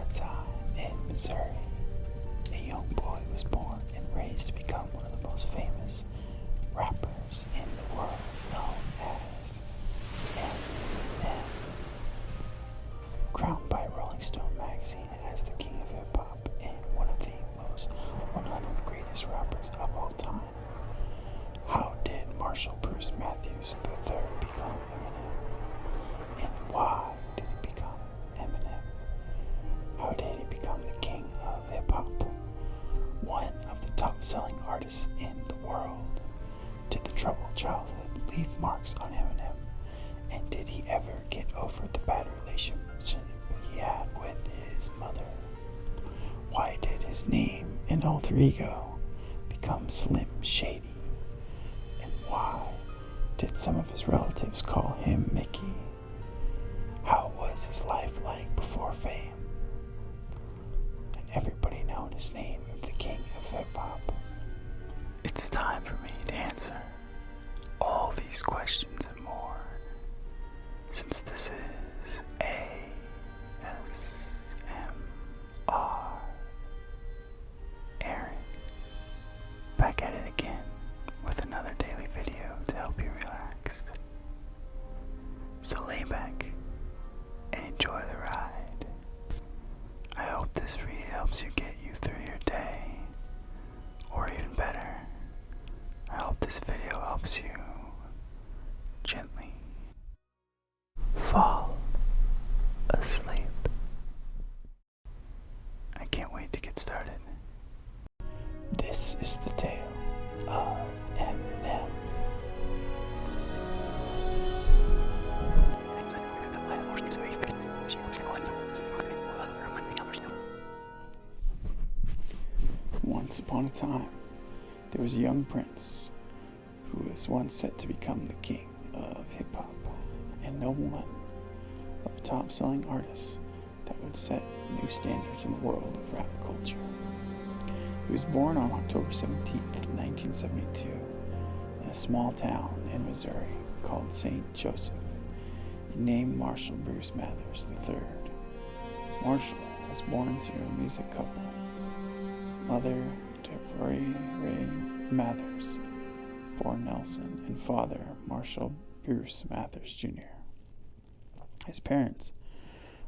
a time in Missouri, a young boy was born and raised to become one of the most famous rappers in the world, known as Eminem. Crowned by Rolling Stone magazine as the king of hip-hop and one of the most 100 greatest rappers of all time. How did Marshall Bruce Matthews III become Eminem? And why did he become Eminem? How did he become the king of hip-hop? One of the top-selling artists in the world. Did the troubled childhood leave marks on Eminem? And did he ever get over the bad relationship he had with his mother? Why did his name and alter ego become Slim Shady? And why did some of his relatives call him Mickey? How was his life like before fame? And everybody known his name of the king of hip-hop. It's time for me to answer all these questions and more, since this is ASMR Aaron, back at it again with another daily video to help you relax. So lay back and enjoy the ride. I hope this read helps you get you through your day, or even better, I hope this video helps you gently fall asleep. I can't wait to get started. This is the tale of Eminem. Once upon a time, there was a young prince who was once set to become the king of hip-hop, and no one of the top-selling artists that would set new standards in the world of rap culture. He was born on October 17th, 1972, in a small town in Missouri called St. Joseph, named Marshall Bruce Mathers III. Marshall was born to a music couple, mother Deborah Ray Mathers, born Nelson, and father Marshall Bruce Mathers Jr. His parents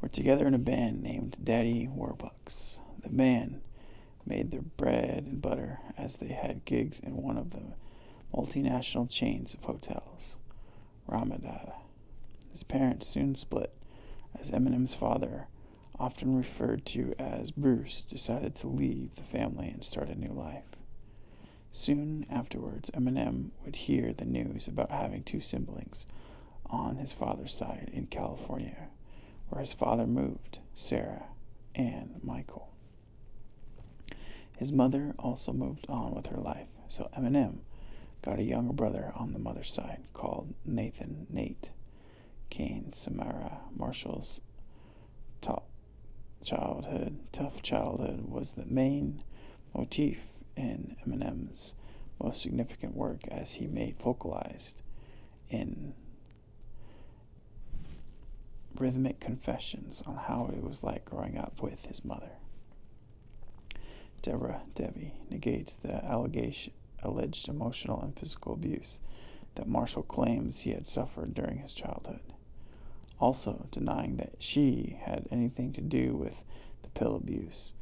were together in a band named Daddy Warbucks. The band made their bread and butter as they had gigs in one of the multinational chains of hotels, Ramadada. His parents soon split, as Eminem's father, often referred to as Bruce, decided to leave the family and start a new life. Soon afterwards, Eminem would hear the news about having two siblings on his father's side in California, where his father moved, Sarah and Michael. His mother also moved on with her life, so Eminem got a younger brother on the mother's side called Nate Kane Samara. Marshall's tough childhood was the main motif in Eminem's most significant work, as he made vocalized in rhythmic confessions on how it was like growing up with his mother. Debbie negates the alleged emotional and physical abuse that Marshall claims he had suffered during his childhood, also denying that she had anything to do with the pill abuse.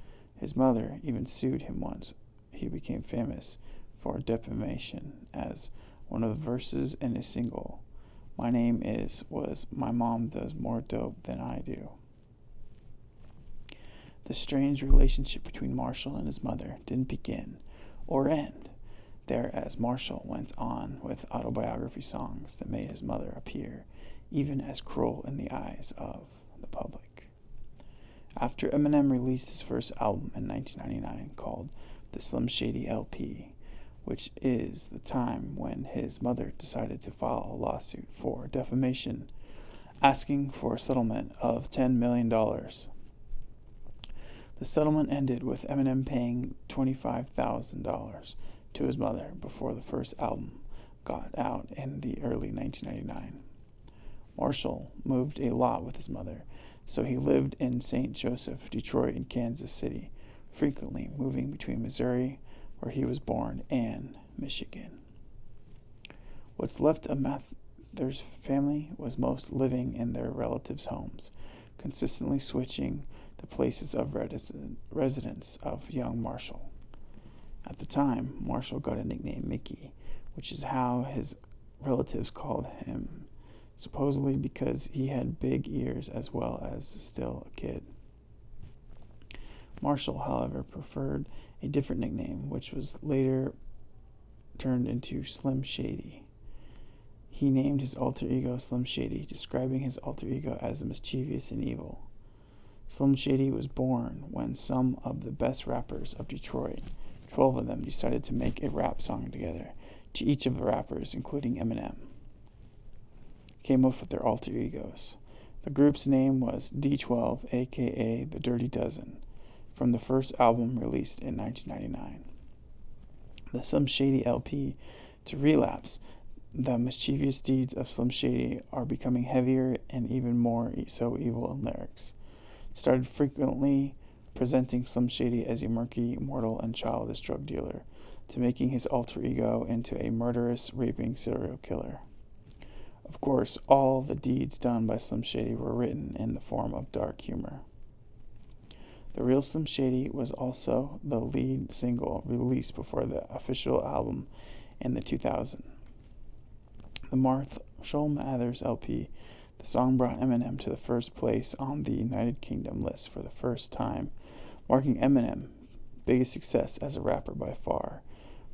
His mother even sued him once he became famous for defamation, as one of the verses in his single, "My Name Is," was "My mom does more dope than I do." The strange relationship between Marshall and his mother didn't begin or end there, as Marshall went on with autobiography songs that made his mother appear even as cruel in the eyes of the public. After Eminem released his first album in 1999 called the Slim Shady LP, which is the time when his mother decided to file a lawsuit for defamation, asking for a settlement of $10 million. The settlement ended with Eminem paying $25,000 to his mother before the first album got out in the early 1999. Marshall moved a lot with his mother, so he lived in St. Joseph, Detroit, and Kansas City, frequently moving between Missouri, where he was born, and Michigan. What's left of Mather's family was most living in their relatives' homes, consistently switching the places of residence of young Marshall. At the time, Marshall got a nickname Mickey, which is how his relatives called him, supposedly because he had big ears as well as still a kid. Marshall, however, preferred a different nickname, which was later turned into Slim Shady. He named his alter ego Slim Shady, describing his alter ego as mischievous and evil. Slim Shady was born when some of the best rappers of Detroit, 12 of them, decided to make a rap song together. To each of the rappers, including Eminem, came up with their alter egos. The group's name was D12, aka The Dirty Dozen, from the first album released in 1999. The Slim Shady LP to Relapse. The mischievous deeds of Slim Shady are becoming heavier and even more so evil in lyrics. Started frequently presenting Slim Shady as a murky, mortal, and childish drug dealer, to making his alter ego into a murderous, raping serial killer. Of course, all the deeds done by Slim Shady were written in the form of dark humor. The Real Slim Shady was also the lead single released before the official album in the 2000s. The Marshall Mathers LP, the song brought Eminem to the first place on the United Kingdom list for the first time, marking Eminem's biggest success as a rapper by far.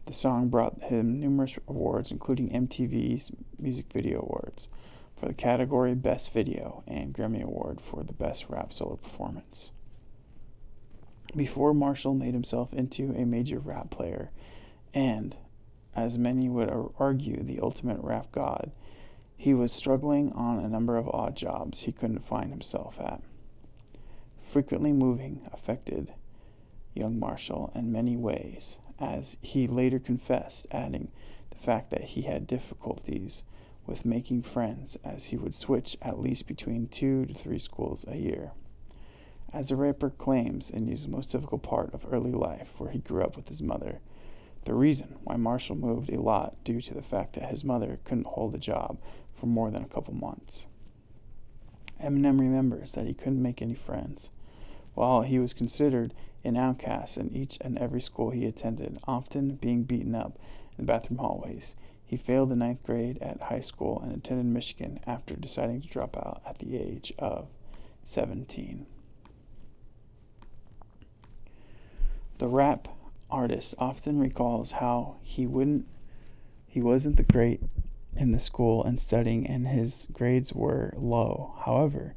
The song brought him numerous awards, including MTV's Music Video Awards for the category Best Video and Grammy Award for the Best Rap Solo Performance. Before Marshall made himself into a major rap player and, as many would argue, the ultimate rap god, he was struggling on a number of odd jobs he couldn't find himself at. Frequently moving affected young Marshall in many ways, as he later confessed, adding the fact that he had difficulties with making friends, as he would switch at least between 2 to 3 schools a year. As the rapper claims in his most difficult part of early life, where he grew up with his mother, the reason why Marshall moved a lot due to the fact that his mother couldn't hold a job for more than a couple months. Eminem remembers that he couldn't make any friends. While he was considered an outcast in each and every school he attended, often being beaten up in the bathroom hallways, he failed the 9th grade at high school and attended Michigan after deciding to drop out at the age of 17. The rap artist often recalls how he wasn't the great in the school and studying, and his grades were low. However,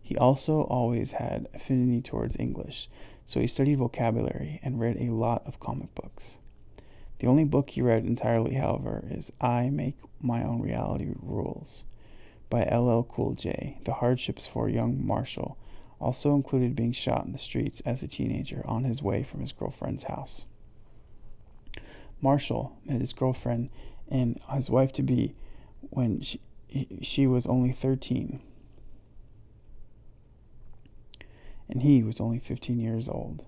he also always had affinity towards English, so he studied vocabulary and read a lot of comic books. The only book he read entirely, however, is I Make My Own Reality Rules by LL Cool J. The hardships for young Marshall also included being shot in the streets as a teenager on his way from his girlfriend's house. Marshall met his girlfriend and his wife-to-be when she was only 13, and he was only 15 years old.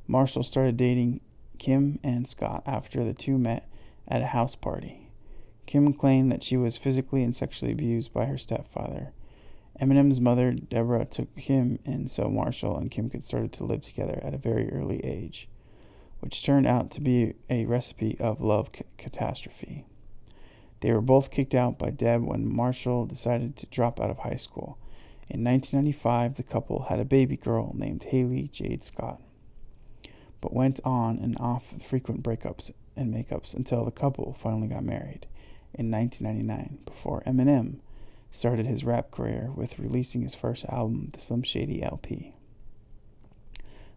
Marshall started dating Kim and Scott after the two met at a house party. Kim claimed that she was physically and sexually abused by her stepfather. Eminem's mother, Deborah, took him in so Marshall and Kim could start to live together at a very early age, which turned out to be a recipe of love catastrophe. They were both kicked out by Deb when Marshall decided to drop out of high school. In 1995, the couple had a baby girl named Haley Jade Scott, but went on and off frequent breakups and makeups until the couple finally got married in 1999, before Eminem started his rap career with releasing his first album, the Slim Shady LP.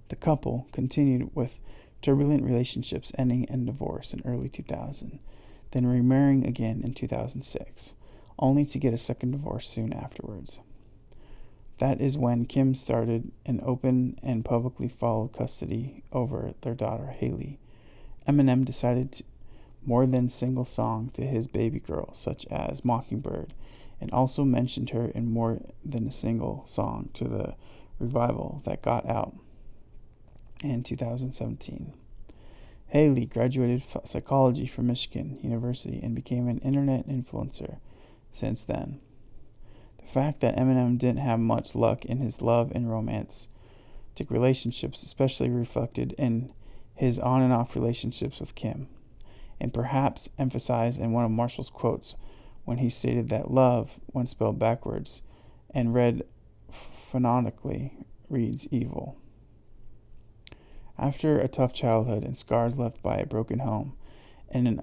The couple continued with turbulent relationships ending in divorce in early 2000, then remarrying again in 2006, only to get a second divorce soon afterwards. That is when Kim started an open and publicly followed custody over their daughter Haley. Eminem decided more than single song to his baby girl, such as Mockingbird and also mentioned her in more than a single song to the revival that got out in 2017. Haley graduated psychology from Michigan University and became an internet influencer since then. The fact that Eminem didn't have much luck in his love and romantic relationships especially reflected in his on and off relationships with Kim, and perhaps emphasized in one of Marshall's quotes when he stated that love, when spelled backwards and read phonetically, reads evil. After a tough childhood and scars left by a broken home and an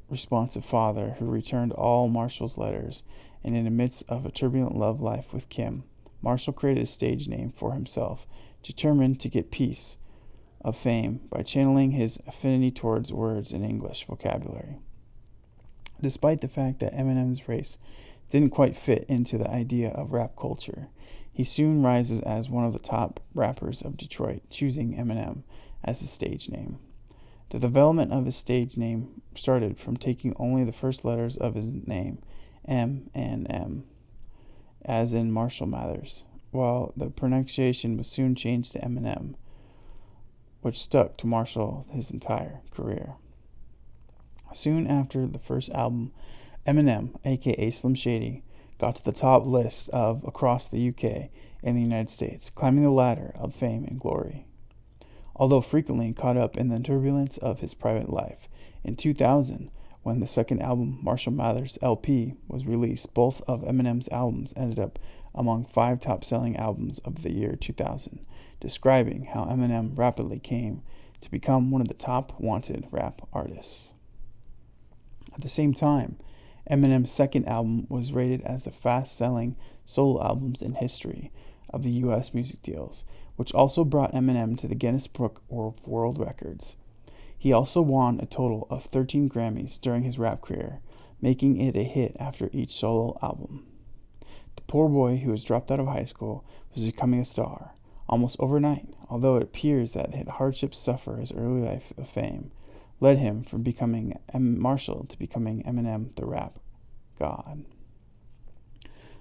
unresponsive father who returned all Marshall's letters, and in the midst of a turbulent love life with Kim, Marshall created a stage name for himself, determined to get piece of fame by channeling his affinity towards words in English vocabulary. Despite the fact that Eminem's race didn't quite fit into the idea of rap culture, he soon rises as one of the top rappers of Detroit, choosing Eminem as his stage name. The development of his stage name started from taking only the first letters of his name, M and M, as in Marshall Mathers, while the pronunciation was soon changed to Eminem, which stuck to Marshall his entire career. Soon after the first album, Eminem, aka Slim Shady, got to the top list of across the UK and the United States, climbing the ladder of fame and glory. Although frequently caught up in the turbulence of his private life, in 2000, when the second album, Marshall Mathers LP, was released, both of Eminem's albums ended up among 5 top-selling albums of the year 2000, describing how Eminem rapidly came to become one of the top wanted rap artists. At the same time, Eminem's second album was rated as the fast-selling solo albums in history of the U.S. music deals, which also brought Eminem to the Guinness Book of World Records. He also won a total of 13 Grammys during his rap career, making it a hit after each solo album. The poor boy who was dropped out of high school was becoming a star, almost overnight, although it appears that the hardships suffered his early life of fame led him from becoming Marshall to becoming Eminem the rap god.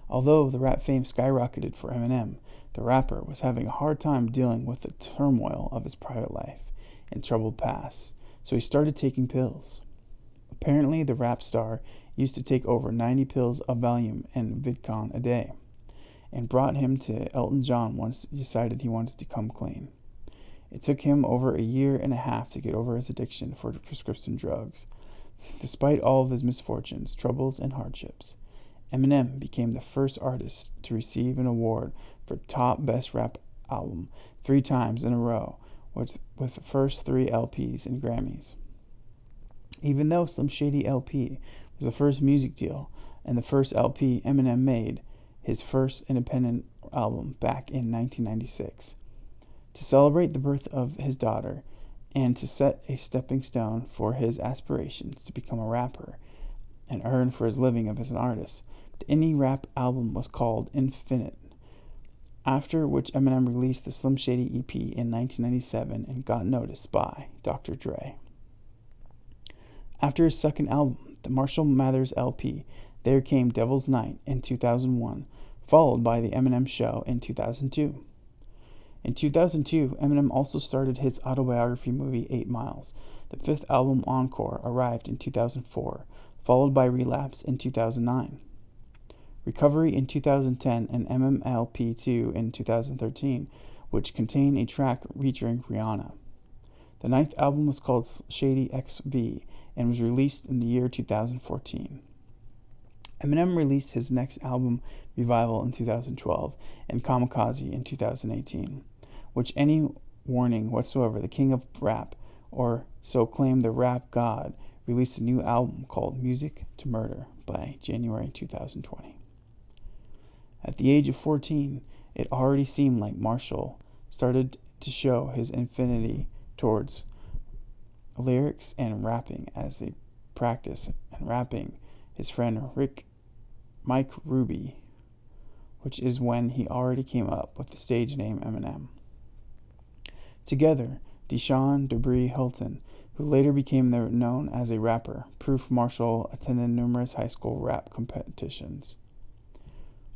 Although the rap fame skyrocketed for Eminem, the rapper was having a hard time dealing with the turmoil of his private life and troubled past, so he started taking pills. Apparently, the rap star used to take over 90 pills of Valium and Vidcon a day, and brought him to Elton John once he decided he wanted to come clean. It took him over a year and a half to get over his addiction for prescription drugs. Despite all of his misfortunes, troubles, and hardships, Eminem became the first artist to receive an award for Top Best Rap Album 3 times in a row, with the first 3 LPs and Grammys. Even though Slim Shady LP was the first music deal and the first LP Eminem made, his first independent album back in 1996. To celebrate the birth of his daughter and to set a stepping stone for his aspirations to become a rapper and earn for his living as an artist, the indie rap album was called Infinite, after which Eminem released the Slim Shady EP in 1997 and got noticed by Dr. Dre. After his second album, the Marshall Mathers LP, there came Devil's Night in 2001, followed by The Eminem Show in 2002. In 2002, Eminem also started his autobiography movie 8 Miles. The 5th album, Encore, arrived in 2004, followed by Relapse in 2009. Recovery in 2010 and MMLP2 in 2013, which contained a track featuring Rihanna. The 9th album was called Shady XV and was released in the year 2014. Eminem released his next album, Revival, in 2012 and Kamikaze in 2018, which any warning whatsoever, the king of rap, or so claimed the rap god, released a new album called Music to Murder by January 2020. At the age of 14, it already seemed like Marshall started to show his affinity towards lyrics and rapping as a practice, and rapping his friend Mike Ruby, which is when he already came up with the stage name Eminem. Together, Deshaun Debris Hilton, who later became known as a rapper. Proof Marshall attended numerous high school rap competitions.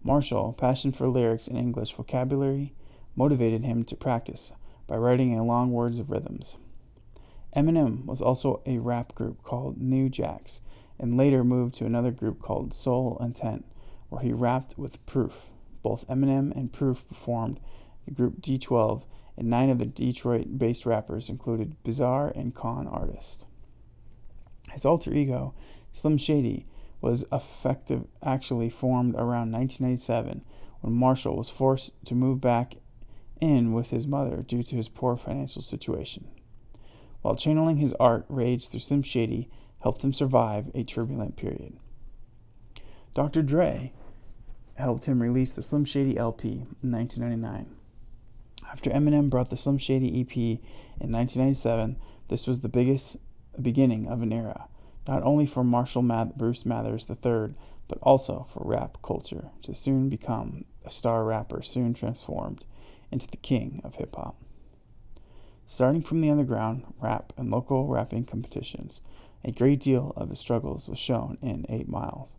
Marshall, passion for lyrics and English vocabulary, motivated him to practice by writing a long words of rhythms. Eminem was also a rap group called New Jacks, and later moved to another group called Soul Intent, where he rapped with Proof. Both Eminem and Proof performed the group D12, and 9 of the Detroit-based rappers included bizarre and con artists. His alter ego, Slim Shady, was actually formed around 1997 when Marshall was forced to move back in with his mother due to his poor financial situation. While channeling his art rage through Slim Shady helped him survive a turbulent period. Dr. Dre helped him release the Slim Shady LP in 1999. After Eminem brought the Slim Shady EP in 1997, this was the beginning of an era, not only for Bruce Mathers III, but also for rap culture, to soon become a star rapper soon transformed into the king of hip-hop. Starting from the underground rap and local rapping competitions, a great deal of his struggles was shown in 8 Miles.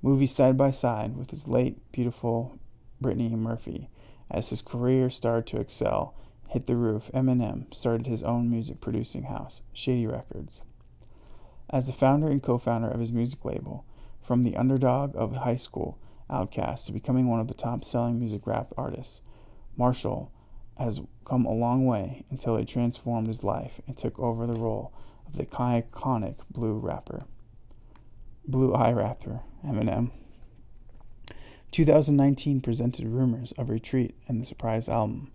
Movie side by side with his late, beautiful Brittany Murphy. As his career started to excel, hit the roof, Eminem started his own music producing house, Shady Records. As the founder and co-founder of his music label, from the underdog of high school outcast to becoming one of the top-selling music rap artists, Marshall has come a long way until he transformed his life and took over the role of the iconic blue-eye rapper, Eminem. 2019 presented rumors of retreat in the surprise album.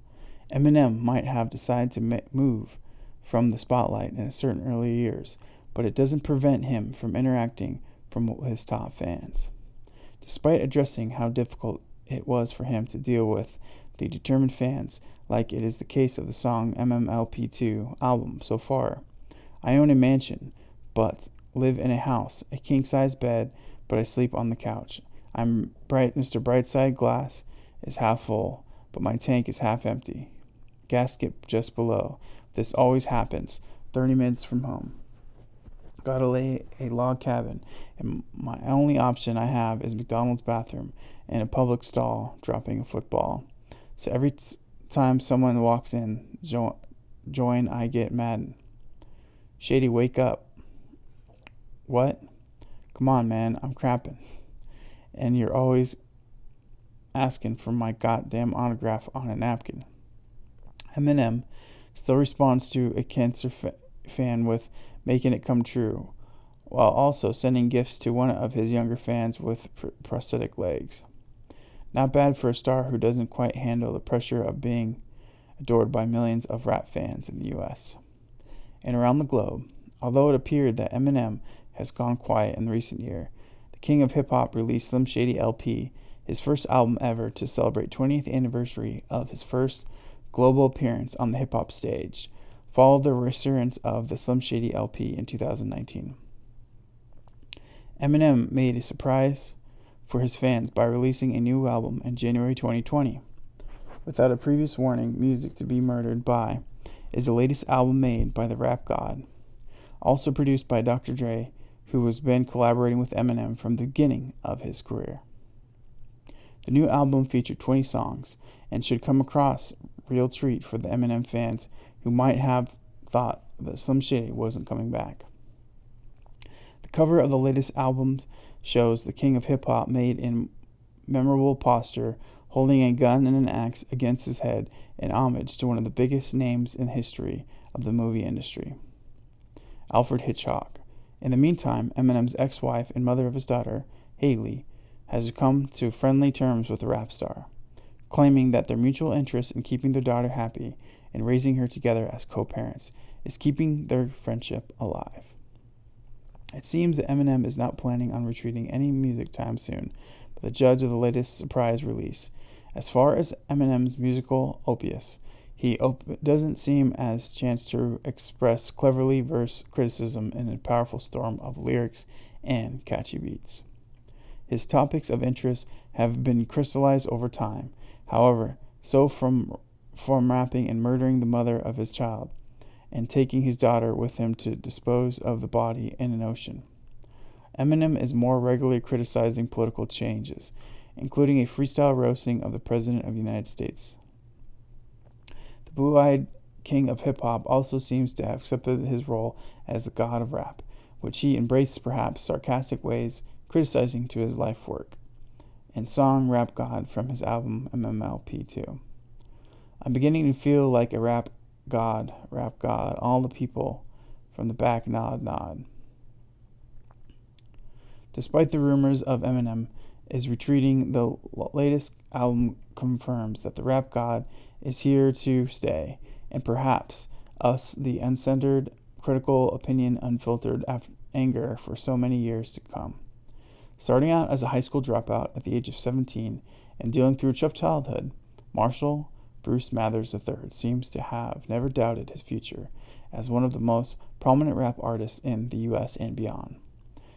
Eminem might have decided to move from the spotlight in certain early years, but it doesn't prevent him from interacting with his top fans. Despite addressing how difficult it was for him to deal with the determined fans, like it is the case of the song MMLP2 album so far. I own a mansion, but live in a house, a king-size bed, but I sleep on the couch. I'm Mr. Brightside glass is half full, but my tank is half empty. Gasket just below. This always happens. 30 minutes from home. Gotta lay a log cabin, and my only option I have is McDonald's bathroom and a public stall dropping a football. So every time someone walks in, join, I get mad. Shady, wake up. What? Come on, man, I'm crapping. And you're always asking for my goddamn autograph on a napkin. Eminem still responds to a cancer fan with making it come true, while also sending gifts to one of his younger fans with prosthetic legs. Not bad for a star who doesn't quite handle the pressure of being adored by millions of rap fans in the US and around the globe. Although it appeared that Eminem has gone quiet in the recent year, the king of hip-hop released Slim Shady LP, his first album ever, to celebrate 20th anniversary of his first global appearance on the hip-hop stage, followed the resurgence of the Slim Shady LP in 2019. Eminem made a surprise for his fans by releasing a new album in January 2020. Without a previous warning, Music to Be Murdered By is the latest album made by the rap god, also produced by Dr. Dre, who has been collaborating with Eminem from the beginning of his career. The new album featured 20 songs and should come across a real treat for the Eminem fans who might have thought that Slim Shady wasn't coming back. The cover of the latest album shows the king of hip-hop made in memorable posture, holding a gun and an axe against his head in homage to one of the biggest names in history of the movie industry, Alfred Hitchcock. In the meantime, Eminem's ex-wife and mother of his daughter, Haley, has come to friendly terms with the rap star, claiming that their mutual interest in keeping their daughter happy and raising her together as co-parents is keeping their friendship alive. It seems that Eminem is not planning on retreating any music time soon, but the judge of the latest surprise release. As far as Eminem's musical opus, he doesn't seem as chance to express cleverly verse criticism in a powerful storm of lyrics and catchy beats. His topics of interest have been crystallized over time. However, so from rapping and murdering the mother of his child, and taking his daughter with him to dispose of the body in an ocean. Eminem is more regularly criticizing political changes, including a freestyle roasting of the President of the United States. The blue-eyed king of hip-hop also seems to have accepted his role as the god of rap, which he embraced perhaps sarcastic ways, criticizing to his life work, and song Rap God from his album MMLP2. I'm beginning to feel like a rap god, all the people from the back nod. Despite the rumors of Eminem is retreating, the latest album confirms that the rap god is here to stay, and perhaps us, the uncensored, critical opinion, unfiltered anger for so many years to come. Starting out as a high school dropout at the age of 17 and dealing through a tough childhood, Marshall Bruce Mathers III seems to have never doubted his future as one of the most prominent rap artists in the U.S. and beyond.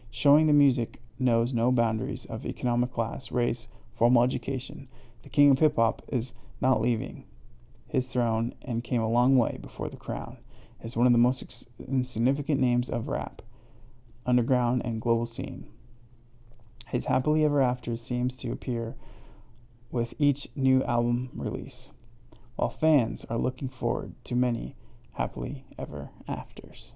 Showing the music knows no boundaries of economic class, race, formal education, the king of hip-hop is not leaving his throne and came a long way before the crown as one of the most significant names of rap, underground, and global scene. His happily ever after seems to appear with each new album release, while fans are looking forward to many happily ever afters.